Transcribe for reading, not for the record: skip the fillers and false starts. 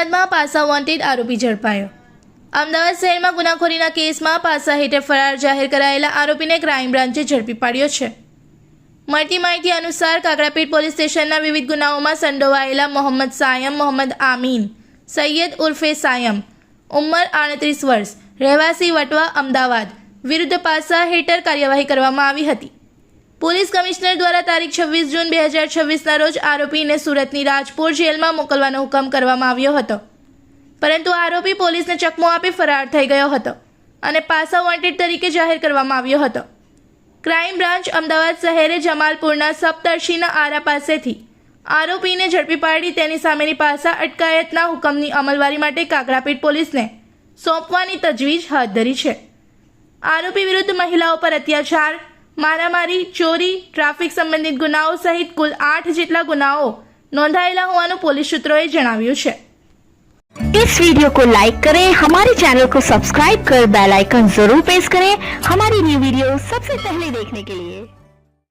અમદાવાદમાં પાસા વોન્ટેડ આરોપી ઝડપાયો। અમદાવાદ શહેરમાં ગુનાખોરીના કેસમાં પાસા હેઠળ ફરાર જાહેર કરાયેલા આરોપીને ક્રાઇમ બ્રાન્ચે ઝડપી પાડ્યો છે। મળતી માહિતી અનુસાર કાકરાપીઠ પોલીસ સ્ટેશનના વિવિધ ગુનાઓમાં સંડોવાયેલા મોહમ્મદ સાયમ મોહમ્મદ આમીન સૈયદ ઉર્ફે સાયમ ઉંમર 38 વર્ષ રહેવાસી વટવા અમદાવાદ વિરુદ્ધ પાસા હેઠળ કાર્યવાહી કરવામાં આવી હતી। પોલીસ કમિશનર દ્વારા તારીખ 26 જૂન 2026ના રોજ આરોપીને સુરતની રાજપુર જેલમાં મોકલવાનો હુકમ કરવામાં આવ્યો હતો, પરંતુ આરોપી પોલીસને ચકમો આપી ફરાર થઈ ગયો હતો અને પાસા વોન્ટેડ તરીકે જાહેર કરવામાં આવ્યો હતો। ક્રાઇમ બ્રાન્ચ અમદાવાદ શહેરે જમાલપુરના સપ્તર્ષિના આરા પાસેથી આરોપીને ઝડપી પાડી તેની સામેની પાસા અટકાયતના હુકમની અમલવારી માટે કાકરાપીઠ પોલીસને સોંપવાની તજવીજ હાથ ધરી છે। આરોપી વિરુદ્ધ મહિલાઓ પર અત્યાચાર, મારામારી, ચોરી, ટ્રાફિક સંબંધિત ગુનાઓ સહિત કુલ 8 જેટલા गुनाओं नोंधाયેલા હોવાનું પોલીસ સૂત્રોએ જણાવ્યું છે। इस वीडियो को लाइक करें, हमारे चैनल को सब्सक्राइब कर बेल आइकन जरूर प्रेस करें हमारी न्यू वीडियो सबसे पहले देखने के लिए।